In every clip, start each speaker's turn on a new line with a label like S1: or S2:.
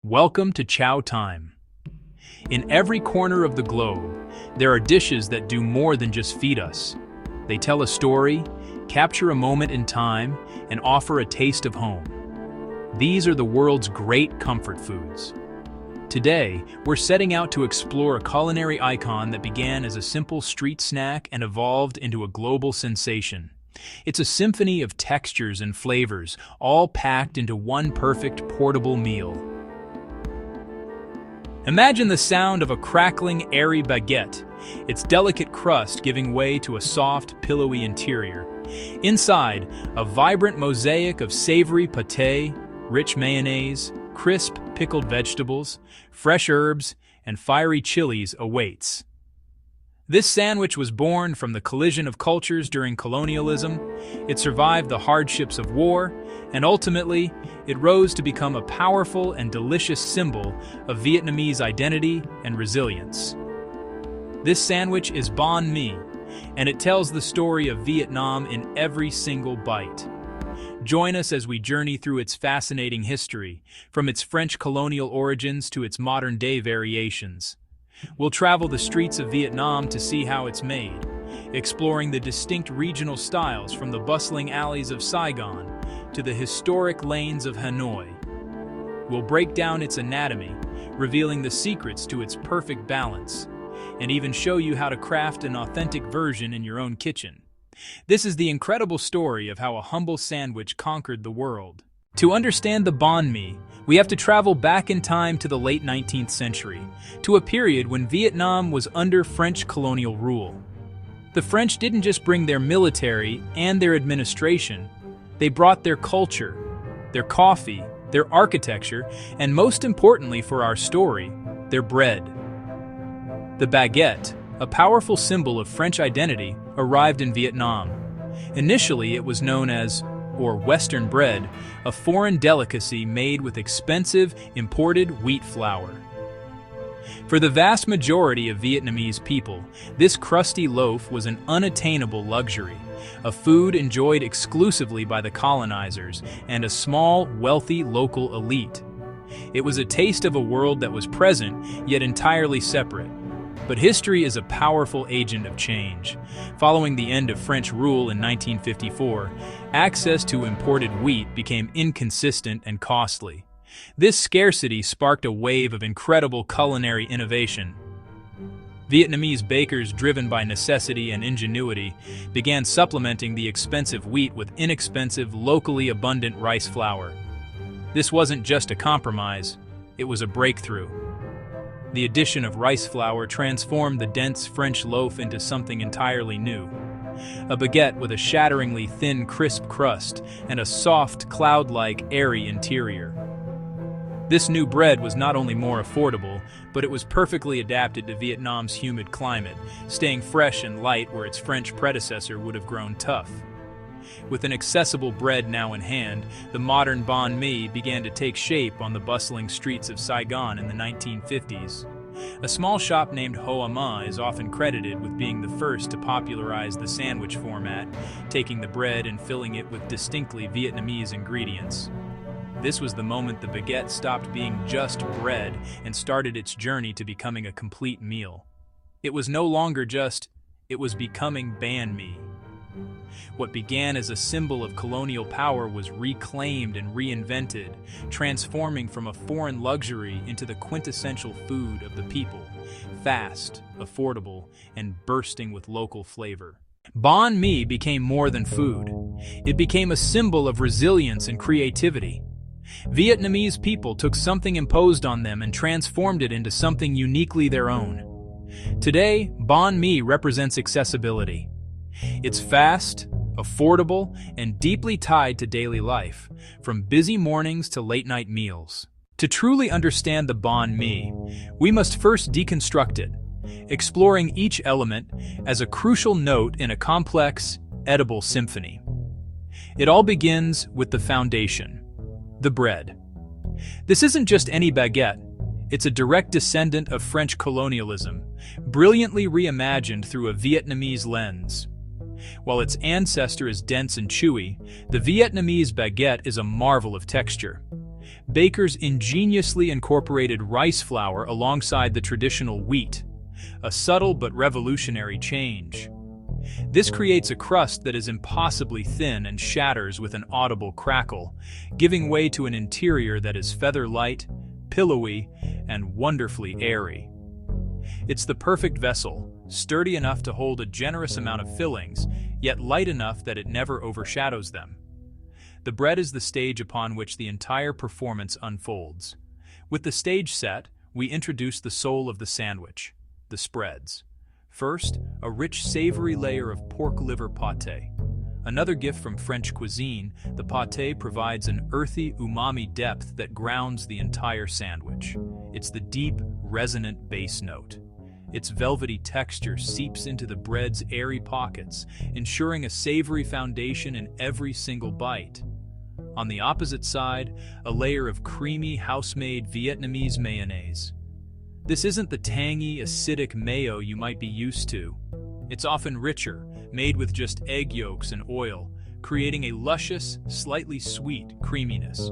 S1: Welcome to Chow Time. In every corner of the globe, there are dishes that do more than just feed us. They tell a story, capture a moment in time, and offer a taste of home. These are the world's great comfort foods. Today, we're setting out to explore a culinary icon that began as a simple street snack and evolved into a global sensation. It's a symphony of textures and flavors, all packed into one perfect portable meal. Imagine the sound of a crackling, airy baguette, its delicate crust giving way to a soft, pillowy interior. Inside, a vibrant mosaic of savory pâté, rich mayonnaise, crisp pickled vegetables, fresh herbs, and fiery chilies awaits. This sandwich was born from the collision of cultures during colonialism. It survived the hardships of war, and ultimately, it rose to become a powerful and delicious symbol of Vietnamese identity and resilience. This sandwich is Banh Mì, and it tells the story of Vietnam in every single bite. Join us as we journey through its fascinating history, from its French colonial origins to its modern-day variations. We'll travel the streets of Vietnam to see how it's made, exploring the distinct regional styles from the bustling alleys of Saigon to the historic lanes of Hanoi. We'll break down its anatomy, revealing the secrets to its perfect balance, and even show you how to craft an authentic version in your own kitchen. This is the incredible story of how a humble sandwich conquered the world. To understand the banh mi, we have to travel back in time to the late 19th century, to a period when Vietnam was under French colonial rule. The French didn't just bring their military and their administration, they brought their culture, their coffee, their architecture, and most importantly for our story, their bread. The baguette, a powerful symbol of French identity, arrived in Vietnam. Initially, it was known as Western bread, a foreign delicacy made with expensive, imported wheat flour. For the vast majority of Vietnamese people, this crusty loaf was an unattainable luxury, a food enjoyed exclusively by the colonizers and a small, wealthy local elite. It was a taste of a world that was present, yet entirely separate. But history is a powerful agent of change. Following the end of French rule in 1954, access to imported wheat became inconsistent and costly. This scarcity sparked a wave of incredible culinary innovation. Vietnamese bakers, driven by necessity and ingenuity, began supplementing the expensive wheat with inexpensive, locally abundant rice flour. This wasn't just a compromise, it was a breakthrough. The addition of rice flour transformed the dense French loaf into something entirely new. A baguette with a shatteringly thin, crisp crust and a soft, cloud-like, airy interior. This new bread was not only more affordable, but it was perfectly adapted to Vietnam's humid climate, staying fresh and light where its French predecessor would have grown tough. With an accessible bread now in hand, the modern banh mi began to take shape on the bustling streets of Saigon in the 1950s. A small shop named Hoa Ma is often credited with being the first to popularize the sandwich format, taking the bread and filling it with distinctly Vietnamese ingredients. This was the moment the baguette stopped being just bread and started its journey to becoming a complete meal. It was no longer it was becoming banh mi. What began as a symbol of colonial power was reclaimed and reinvented, transforming from a foreign luxury into the quintessential food of the people, fast, affordable, and bursting with local flavor. Banh mi became more than food. It became a symbol of resilience and creativity. Vietnamese people took something imposed on them and transformed it into something uniquely their own. Today, banh mi represents accessibility. It's fast, affordable, and deeply tied to daily life, from busy mornings to late-night meals. To truly understand the banh mi, we must first deconstruct it, exploring each element as a crucial note in a complex, edible symphony. It all begins with the foundation, the bread. This isn't just any baguette. It's a direct descendant of French colonialism, brilliantly reimagined through a Vietnamese lens. While its ancestor is dense and chewy, the Vietnamese baguette is a marvel of texture. Bakers ingeniously incorporated rice flour alongside the traditional wheat, a subtle but revolutionary change. This creates a crust that is impossibly thin and shatters with an audible crackle, giving way to an interior that is feather-light, pillowy, and wonderfully airy. It's the perfect vessel, sturdy enough to hold a generous amount of fillings, yet light enough that it never overshadows them. The bread is the stage upon which the entire performance unfolds. With the stage set, we introduce the soul of the sandwich, the spreads. First, a rich savory layer of pork liver pâté. Another gift from French cuisine, the pâté provides an earthy umami depth that grounds the entire sandwich. It's the deep, resonant base note. Its velvety texture seeps into the bread's airy pockets, ensuring a savory foundation in every single bite. On the opposite side, a layer of creamy, house-made Vietnamese mayonnaise. This isn't the tangy, acidic mayo you might be used to. It's often richer, made with just egg yolks and oil, creating a luscious, slightly sweet creaminess.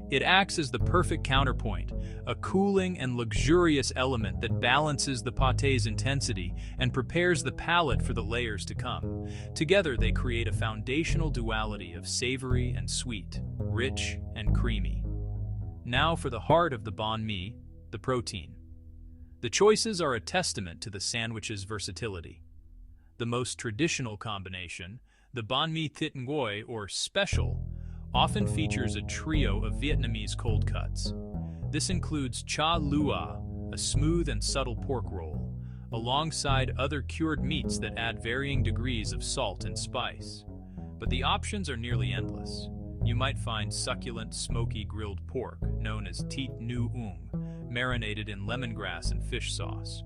S1: It acts as the perfect counterpoint, a cooling and luxurious element that balances the pâté's intensity and prepares the palate for the layers to come. Together, they create a foundational duality of savory and sweet, rich and creamy. Now for the heart of the banh mi, the protein. The choices are a testament to the sandwich's versatility. The most traditional combination, the banh mi thit nguoi or special, often features a trio of Vietnamese cold cuts. This includes cha lua, a smooth and subtle pork roll, alongside other cured meats that add varying degrees of salt and spice. But the options are nearly endless. You might find succulent, smoky grilled pork, known as thit nu ung, marinated in lemongrass and fish sauce,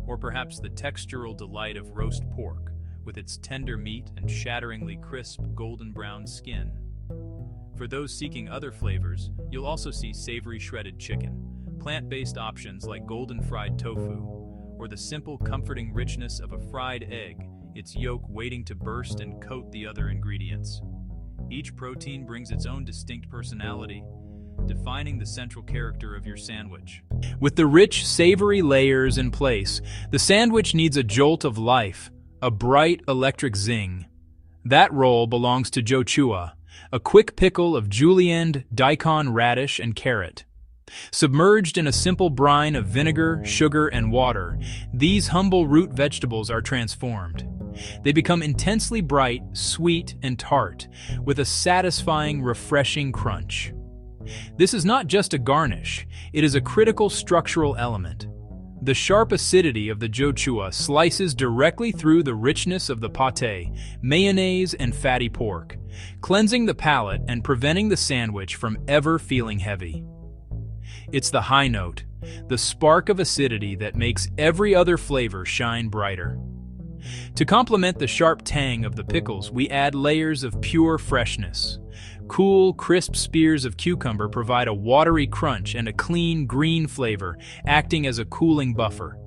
S1: or perhaps the textural delight of roast pork, with its tender meat and shatteringly crisp golden brown skin. For those seeking other flavors, you'll also see savory shredded chicken, plant-based options like golden fried tofu, or the simple comforting richness of a fried egg, its yolk waiting to burst and coat the other ingredients. Each protein brings its own distinct personality, defining the central character of your sandwich. With the rich, savory layers in place, the sandwich needs a jolt of life, a bright electric zing. That roll belongs to Chow, a quick pickle of julienne, daikon radish, and carrot. Submerged in a simple brine of vinegar, sugar, and water, these humble root vegetables are transformed. They become intensely bright, sweet, and tart, with a satisfying, refreshing crunch. This is not just a garnish, it is a critical structural element. The sharp acidity of the Chow slices directly through the richness of the pâté, mayonnaise, and fatty pork, cleansing the palate and preventing the sandwich from ever feeling heavy. It's the high note, the spark of acidity that makes every other flavor shine brighter. To complement the sharp tang of the pickles, we add layers of pure freshness. Cool, crisp spears of cucumber provide a watery crunch and a clean, green flavor, acting as a cooling buffer.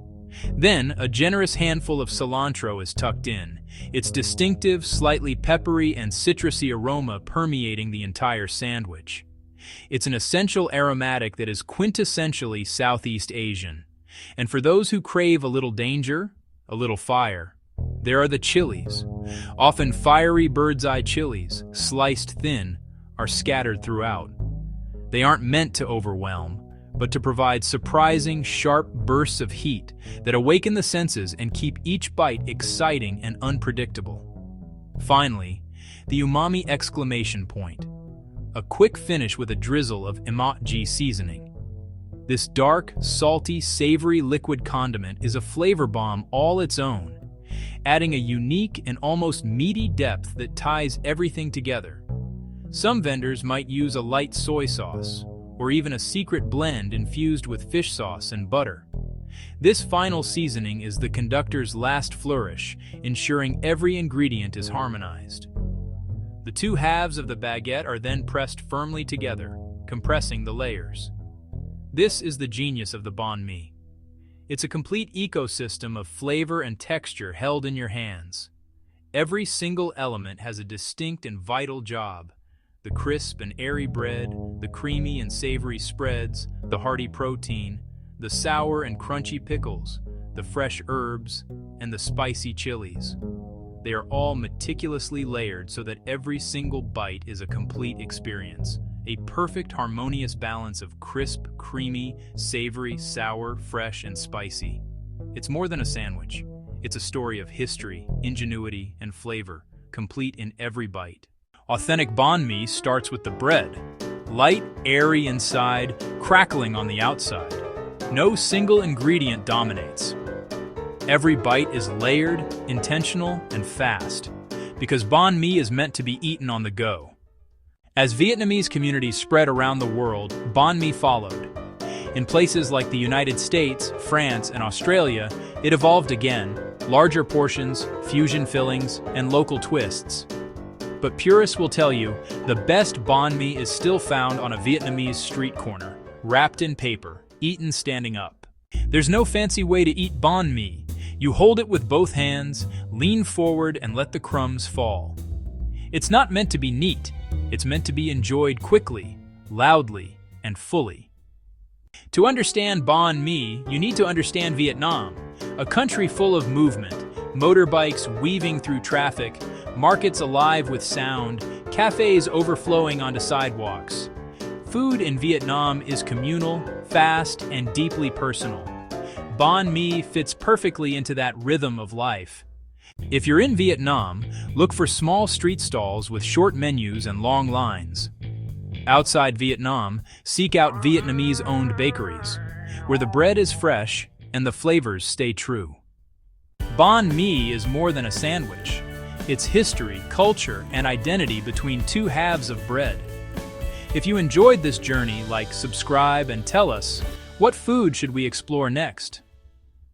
S1: Then, a generous handful of cilantro is tucked in, its distinctive, slightly peppery and citrusy aroma permeating the entire sandwich. It's an essential aromatic that is quintessentially Southeast Asian. And for those who crave a little danger, a little fire, there are the chilies. Often fiery bird's-eye chilies, sliced thin, are scattered throughout. They aren't meant to overwhelm, but to provide surprising, sharp bursts of heat that awaken the senses and keep each bite exciting and unpredictable. Finally, the umami exclamation point. A quick finish with a drizzle of emoji seasoning. This dark, salty, savory liquid condiment is a flavor bomb all its own, adding a unique and almost meaty depth that ties everything together. Some vendors might use a light soy sauce, or even a secret blend infused with fish sauce and butter. This final seasoning is the conductor's last flourish, ensuring every ingredient is harmonized. The two halves of the baguette are then pressed firmly together, compressing the layers. This is the genius of the banh mi. It's a complete ecosystem of flavor and texture held in your hands. Every single element has a distinct and vital job. the crisp and airy bread, the creamy and savory spreads, the hearty protein, the sour and crunchy pickles, the fresh herbs, and the spicy chilies. They are all meticulously layered so that every single bite is a complete experience. A perfect harmonious balance of crisp, creamy, savory, sour, fresh, and spicy. It's more than a sandwich. It's a story of history, ingenuity, and flavor, complete in every bite. Authentic banh mi starts with the bread. Light, airy inside, crackling on the outside. No single ingredient dominates. Every bite is layered, intentional, and fast, because banh mi is meant to be eaten on the go. As Vietnamese communities spread around the world, banh mi followed. In places like the United States, France, and Australia, it evolved again, larger portions, fusion fillings, and local twists. But purists will tell you, the best banh mi is still found on a Vietnamese street corner, wrapped in paper, eaten standing up. There's no fancy way to eat banh mi. You hold it with both hands, lean forward, and let the crumbs fall. It's not meant to be neat. It's meant to be enjoyed quickly, loudly, and fully. To understand banh mi, you need to understand Vietnam, a country full of movement, motorbikes weaving through traffic, markets alive with sound, cafes overflowing onto sidewalks. Food in Vietnam is communal, fast, and deeply personal. Banh mi fits perfectly into that rhythm of life. If you're in Vietnam, look for small street stalls with short menus and long lines. Outside Vietnam, seek out Vietnamese-owned bakeries, where the bread is fresh and the flavors stay true. Banh mi is more than a sandwich. It's history, culture, and identity between two halves of bread. If you enjoyed this journey, subscribe, and tell us, what food should we explore next?